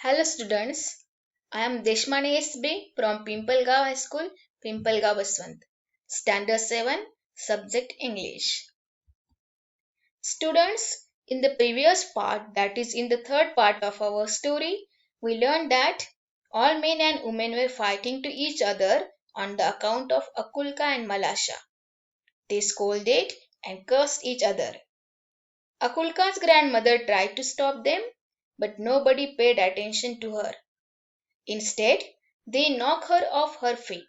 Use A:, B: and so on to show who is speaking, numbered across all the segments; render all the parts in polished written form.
A: Hello students, I am Deshmani SB from Pimpalgaon High School, Pimpalgaon Baswant. Standard 7, Subject English. Students, in the previous part, that is in the third part of our story, we learned that all men and women were fighting to each other on the account of Akulka and Malasha. They scolded and cursed each other. Akulka's grandmother tried to stop them, but nobody paid attention to her. Instead, they knocked her off her feet.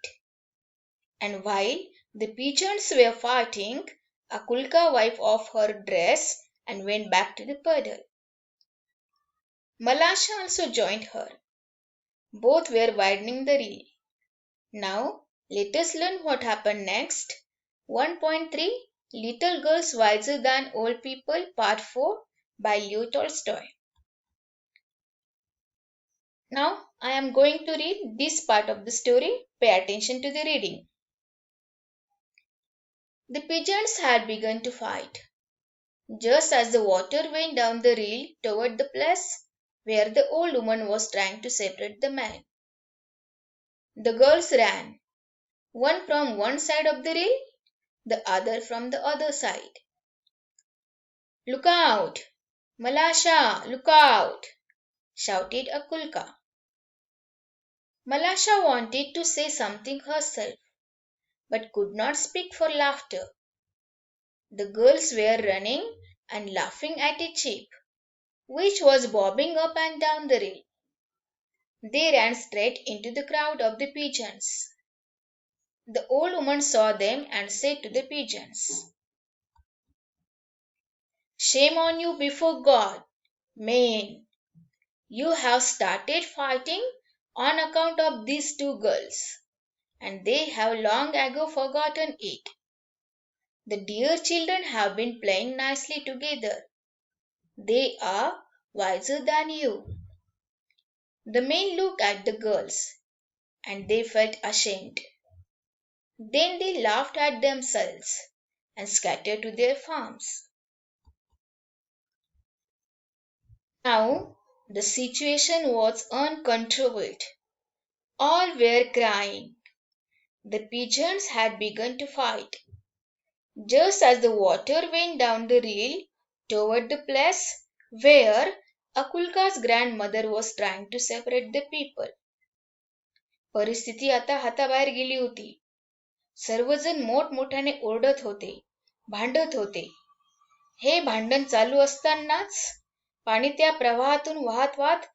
A: And while the pigeons were fighting, Akulka wiped off her dress and went back to the puddle. Malasha also joined her. Both were widening the reel. Now, let us learn what happened next. 1.3 Little Girls Wiser Than Old People Part 4 by Leo Tolstoy. Now, I am going to read this part of the story. Pay attention to the reading. The pigeons had begun to fight. Just as the water went down the reel toward the place where the old woman was trying to separate the man. The girls ran, one from one side of the reel, the other from the other side. "Look out! Malasha, look out!" shouted Akulka. Malasha wanted to say something herself, but could not speak for laughter. The girls were running and laughing at a chip, which was bobbing up and down the reel. They ran straight into the crowd of the pigeons. The old woman saw them and said to the pigeons, "Shame on you before God, men! You have started fighting on account of these two girls, and they have long ago forgotten it. The dear children have been playing nicely together. They are wiser than you." The men looked at the girls, and they felt ashamed. Then they laughed at themselves and scattered to their farms. Now the situation was uncontrolled. All were crying. The pigeons had begun to fight. Just as the water went down the reel toward the place where Akulka's grandmother was trying to separate the people. परिस्थिती आता हाताबाहेर गेली होती. सर्वजण मोठमोठ्याने ओरडत होते, भांडत होते. हे भांडण चालू असतानाच पाणी त्या प्रवाहातून वाहत वाहत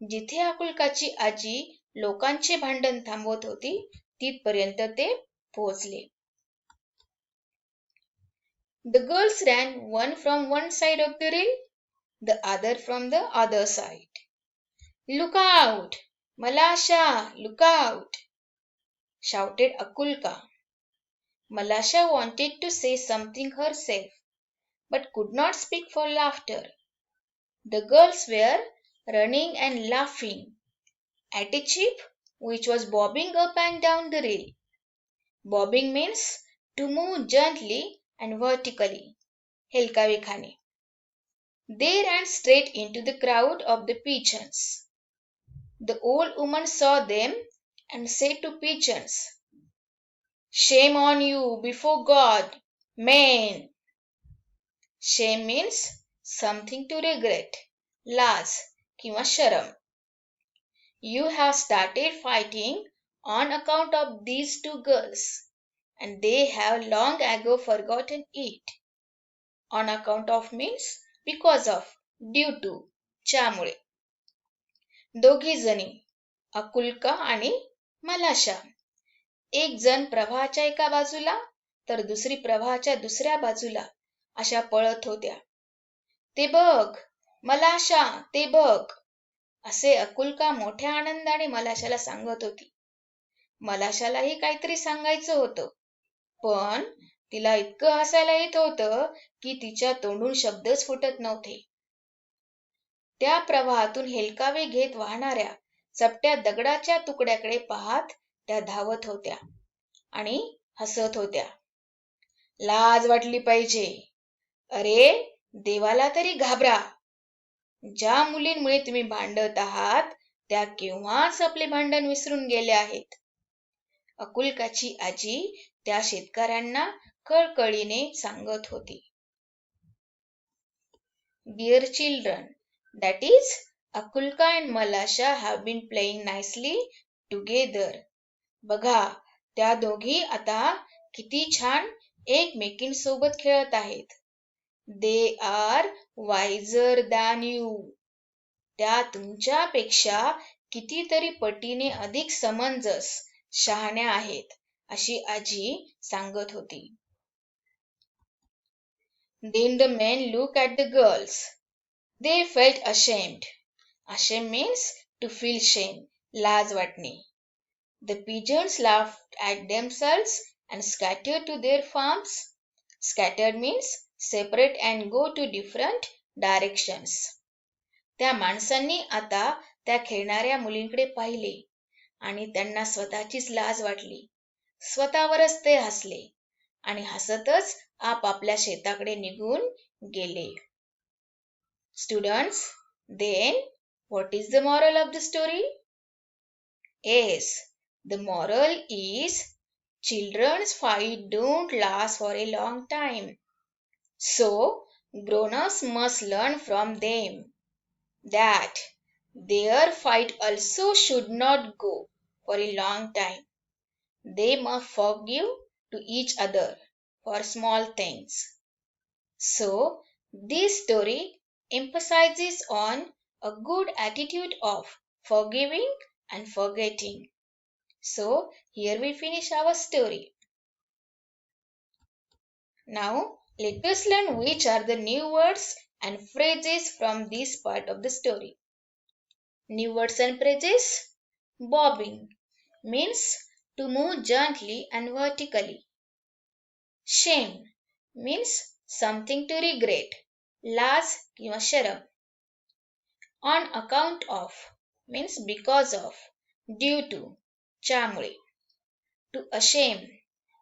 A: जिथे आकुलकाची आजी लोकांचे भांडण थांबवत होती तिथपर्यंत ते पोहोचले. The girls ran, one from one side of the reel, the other from the other side. "Look out! Malasha, look out!" shouted Akulka. Malasha wanted to say something herself, but could not speak for laughter. The girls were running and laughing at a chip which was bobbing up and down the reel. Bobbing means to move gently and vertically. हेलकावे खाणे. They ran straight into the crowd of the pigeons. The old woman saw them and said to pigeons, "Shame on you before God, men!" Shame means something to regret, लाज किंवा शरम. You have started fighting on account of these two girls, and they have long ago forgotten it. On account of means because of, due to, ज्यामुळे. दोघी जणी अकुल्का आणि मलाशा एक जण प्रवाहाच्या एका बाजूला तर दुसरी प्रवाहाच्या दुसऱ्या बाजूला अशा पळत होत्या. "ते बघ, मलाशा, ते बघ," असे अकुल्का मोठ्या आनंदाने मलाशाला सांगत होती. मलाशालाही काहीतरी सांगायचं होतं, पण तिला इतकं हसायला येत होतं की तिच्या तोंडून शब्दच फुटत नव्हते. त्या प्रवाहातून हेलकावे घेत वाहणाऱ्या चपट्या दगडाच्या तुकड्याकडे पाहत त्या धावत होत्या आणि हसत होत्या. लाज वाटली पाहिजे. अरे, देवाला तरी घाबरा. ज्या मुलींमुळे तुम्ही भांडत आहात त्या केव्हाच आपले भांडण विसरून गेल्या आहेत. अकुल्काची आजी त्या शेतकऱ्यांना कळकळीने सांगत होती. Dear children, that is, Akulka and Malasha have been playing nicely together. बघा, त्या दोघी आता किती छान एकमेकींसोबत खेळत आहेत. They are wiser than you. त्या तुमच्यापेक्षा कितीतरी पटीने अधिक समंजस, शहाण्या आहेत, अशी आजी सांगत होती. Then the men looked at the girls. They felt ashamed. Ashamed means to feel shame, लाज वाटणे. The pigeons laughed at themselves and scattered to their farms. Scattered means separate and go to different directions. त्या माणसांनी आता त्या खेळणाऱ्या मुलींकडे पाहिले आणि त्यांना स्वतःचीच लाज वाटली. स्वतःवरच ते हसले आणि हसतच आपापल्या शेताकडे निघून गेले. Students, then what is the moral of the story? Yes, the moral is children's fight don't last for a long time. So, grown-ups must learn from them that their fight also should not go for a long time. They must forgive to each other for small things. So, this story emphasizes on a good attitude of forgiving and forgetting. So, here we finish our story. Now, let us learn which are the new words and phrases from this part of the story. New words and phrases. Bobbing means to move gently and vertically. Shame means something to regret, लाज किंवा शरम. On account of means because of, due to, च्यामुळे. To ashame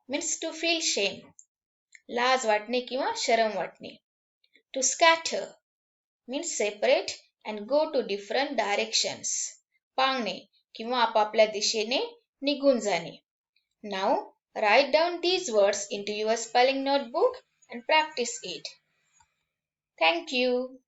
A: means to feel shame, लाज वाटणे किंवा शरम वाटणे. To scatter means separate and go to different directions, पांगणे किंवा आपापल्या दिशेने निघून जाणे. Now, write down these words into your spelling notebook and practice it. Thank you.